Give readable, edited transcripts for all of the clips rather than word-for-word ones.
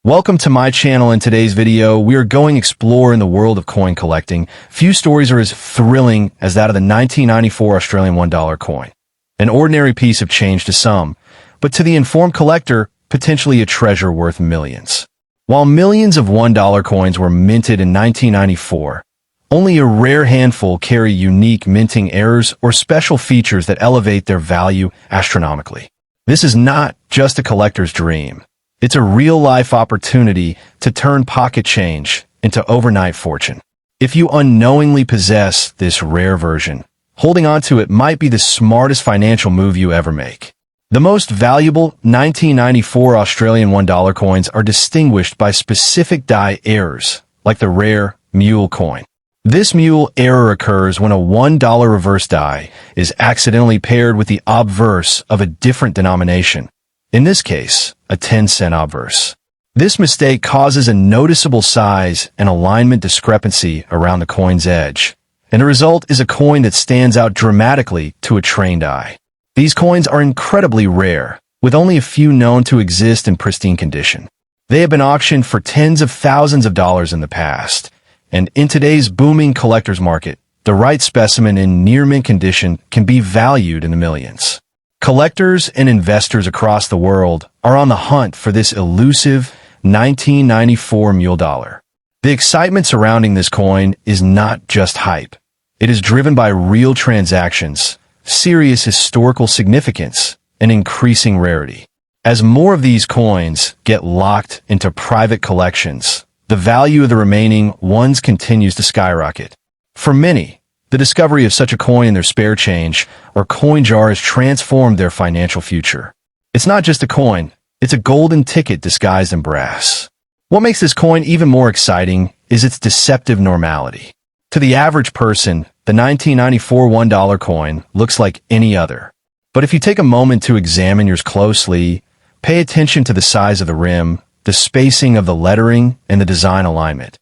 Welcome to my channel. In today's video, we are going explore in the world of coin collecting. Few stories are as thrilling as that of the 1994 Australian $1 coin. An ordinary piece of change to some, but to the informed collector, potentially a treasure worth millions. While millions of $1 coins were minted in 1994, only a rare handful carry unique minting errors or special features that elevate their value astronomically. This is not just a collector's dream. It's a real-life opportunity to turn pocket change into overnight fortune. If you unknowingly possess this rare version, holding on to it might be the smartest financial move you ever make. The most valuable 1994 Australian $1 coins are distinguished by specific die errors, like the rare mule coin. This mule error occurs when a $1 reverse die is accidentally paired with the obverse of a different denomination. In this case, a 10-cent obverse. This mistake causes a noticeable size and alignment discrepancy around the coin's edge, and the result is a coin that stands out dramatically to a trained eye. These coins are incredibly rare, with only a few known to exist in pristine condition. They have been auctioned for tens of thousands of dollars in the past, and in today's booming collector's market, the right specimen in near-mint condition can be valued in the millions. Collectors and investors across the world are on the hunt for this elusive 1994 mule dollar. The excitement surrounding this coin is not just hype. It is driven by real transactions, serious historical significance, and increasing rarity. As more of these coins get locked into private collections, the value of the remaining ones continues to skyrocket. For many, the discovery of such a coin in their spare change or coin jar has transformed their financial future. It's not just a coin, it's a golden ticket disguised in brass. What makes this coin even more exciting is its deceptive normality. To the average person, the 1994 $1 coin looks like any other. But if you take a moment to examine yours closely, pay attention to the size of the rim, the spacing of the lettering, and the design alignment,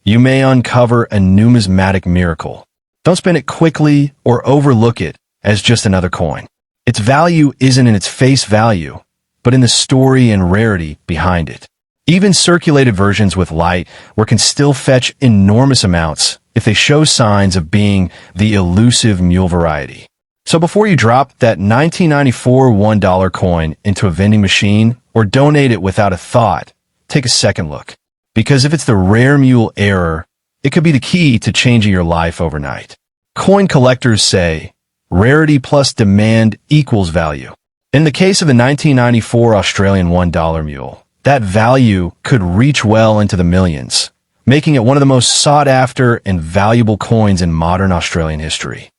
you may uncover a numismatic miracle. Don't spend it quickly or overlook it as just another coin. Its value isn't in its face value, but in the story and rarity behind it. Even circulated versions with light work can still fetch enormous amounts if they show signs of being the elusive mule variety. So before you drop that 1994 $1 coin into a vending machine or donate it without a thought, take a second look. Because if it's the rare mule error, it could be the key to changing your life overnight. Coin collectors say, rarity plus demand equals value. In the case of the 1994 Australian $1 mule, that value could reach well into the millions, making it one of the most sought-after and valuable coins in modern Australian history.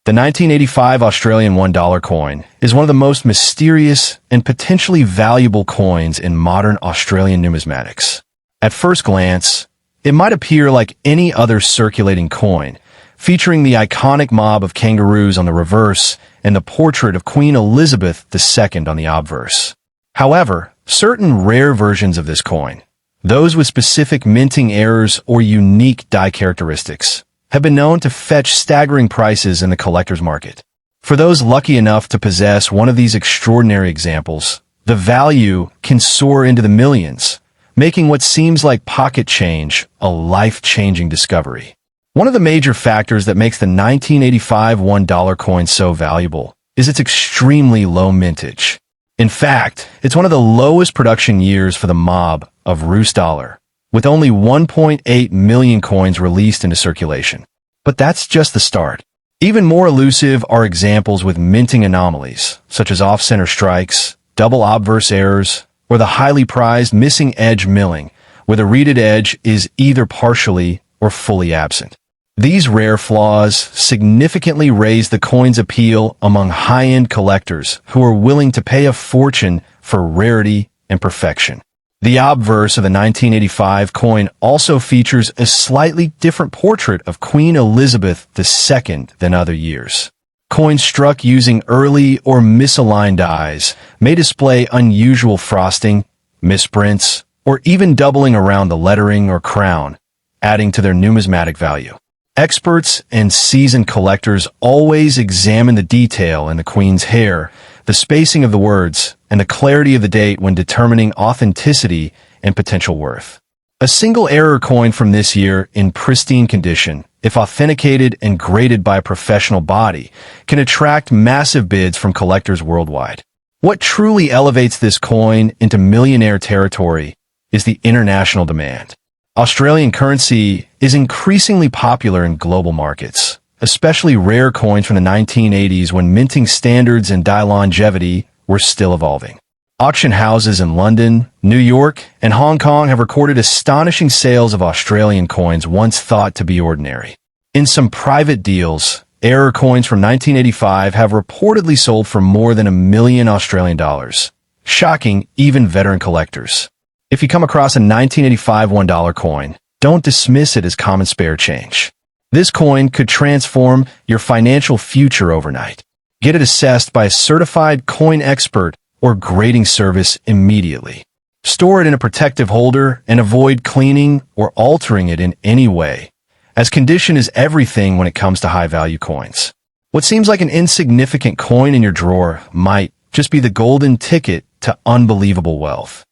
The 1985 Australian $1 coin is one of the most mysterious and potentially valuable coins in modern Australian numismatics. At first glance, it might appear like any other circulating coin, featuring the iconic mob of kangaroos on the reverse and the portrait of Queen Elizabeth II on the obverse. However, certain rare versions of this coin, those with specific minting errors or unique die characteristics, have been known to fetch staggering prices in the collector's market. For those lucky enough to possess one of these extraordinary examples, the value can soar into the millions, making what seems like pocket change a life-changing discovery. One of the major factors that makes the 1985 $1 coin so valuable is its extremely low mintage. In fact, it's one of the lowest production years for the Mob of Roos dollar, with only 1.8 million coins released into circulation. But that's just the start. Even more elusive are examples with minting anomalies, such as off-center strikes, double obverse errors, or the highly prized missing edge milling, where the reeded edge is either partially or fully absent. These rare flaws significantly raise the coin's appeal among high-end collectors who are willing to pay a fortune for rarity and perfection. The obverse of the 1985 coin also features a slightly different portrait of Queen Elizabeth II than other years. Coins struck using early or misaligned dies may display unusual frosting, misprints, or even doubling around the lettering or crown, adding to their numismatic value. Experts and seasoned collectors always examine the detail in the Queen's hair, the spacing of the words, and the clarity of the date when determining authenticity and potential worth. A single error coin from this year in pristine condition, if authenticated and graded by a professional body, can attract massive bids from collectors worldwide. What truly elevates this coin into millionaire territory is the international demand. Australian currency is increasingly popular in global markets, especially rare coins from the 1980s when minting standards and die longevity were still evolving. Auction houses in London, New York, and Hong Kong have recorded astonishing sales of Australian coins once thought to be ordinary. In some private deals, error coins from 1985 have reportedly sold for more than $1 million Australian dollars, shocking even veteran collectors. If you come across a 1985 $1 coin, don't dismiss it as common spare change. This coin could transform your financial future overnight. Get it assessed by a certified coin expert or grading service immediately. Store it in a protective holder and avoid cleaning or altering it in any way, as condition is everything when it comes to high-value coins. What seems like an insignificant coin in your drawer might just be the golden ticket to unbelievable wealth.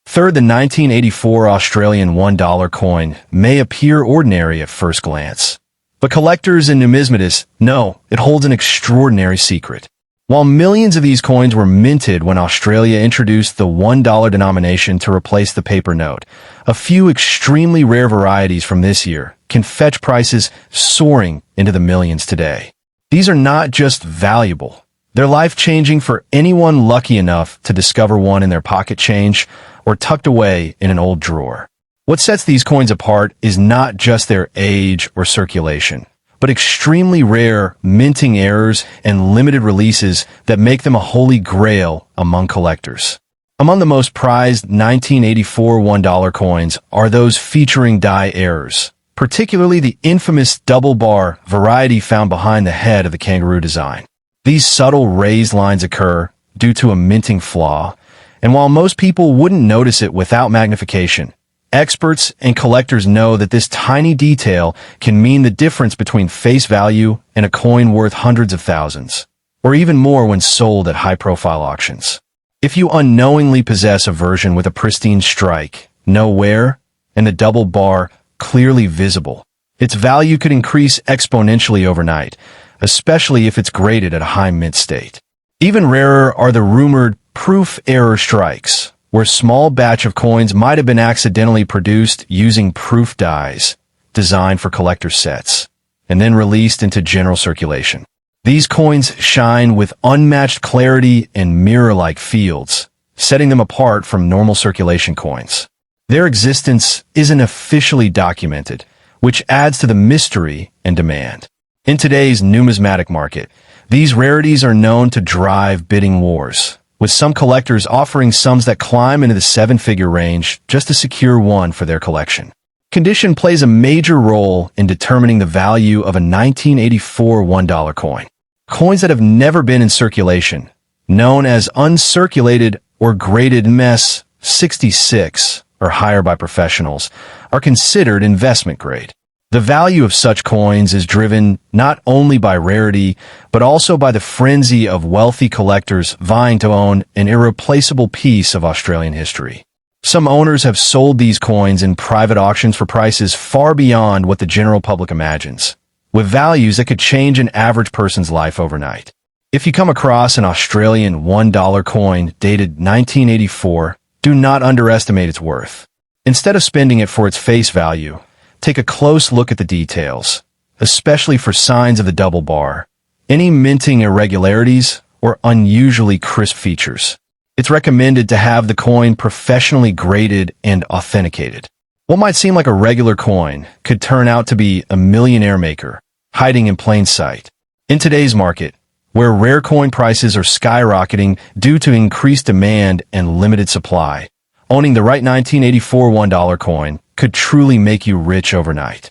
Third, the 1984 Australian $1 coin may appear ordinary at first glance, but collectors and numismatists know it holds an extraordinary secret. While millions of these coins were minted when Australia introduced the $1 denomination to replace the paper note, a few extremely rare varieties from this year can fetch prices soaring into the millions today. These are not just valuable. They're life-changing for anyone lucky enough to discover one in their pocket change or tucked away in an old drawer. What sets these coins apart is not just their age or circulation, but extremely rare minting errors and limited releases that make them a holy grail among collectors. Among the most prized 1984 $1 coins are those featuring die errors, particularly the infamous double bar variety found behind the head of the kangaroo design. These subtle raised lines occur due to a minting flaw, and while most people wouldn't notice it without magnification, experts and collectors know that this tiny detail can mean the difference between face value and a coin worth hundreds of thousands, or even more when sold at high-profile auctions. If you unknowingly possess a version with a pristine strike, no wear, and the double bar clearly visible, its value could increase exponentially overnight, especially if it's graded at a high mint state. Even rarer are the rumored proof error strikes, where a small batch of coins might have been accidentally produced using proof dies designed for collector sets, and then released into general circulation. These coins shine with unmatched clarity and mirror-like fields, setting them apart from normal circulation coins. Their existence isn't officially documented, which adds to the mystery and demand. In today's numismatic market, these rarities are known to drive bidding wars, with some collectors offering sums that climb into the seven-figure range just to secure one for their collection. Condition plays a major role in determining the value of a 1984 $1 coin. Coins that have never been in circulation, known as uncirculated or graded MS 66 or higher by professionals, are considered investment grade. The value of such coins is driven not only by rarity, but also by the frenzy of wealthy collectors vying to own an irreplaceable piece of Australian history. Some owners have sold these coins in private auctions for prices far beyond what the general public imagines, with values that could change an average person's life overnight. If you come across an Australian $1 coin dated 1984, do not underestimate its worth. Instead of spending it for its face value, take a close look at the details, especially for signs of the double bar, any minting irregularities, or unusually crisp features. It's recommended to have the coin professionally graded and authenticated. What might seem like a regular coin could turn out to be a millionaire maker, hiding in plain sight. In today's market, where rare coin prices are skyrocketing due to increased demand and limited supply, owning the right 1984 $1 coin could truly make you rich overnight.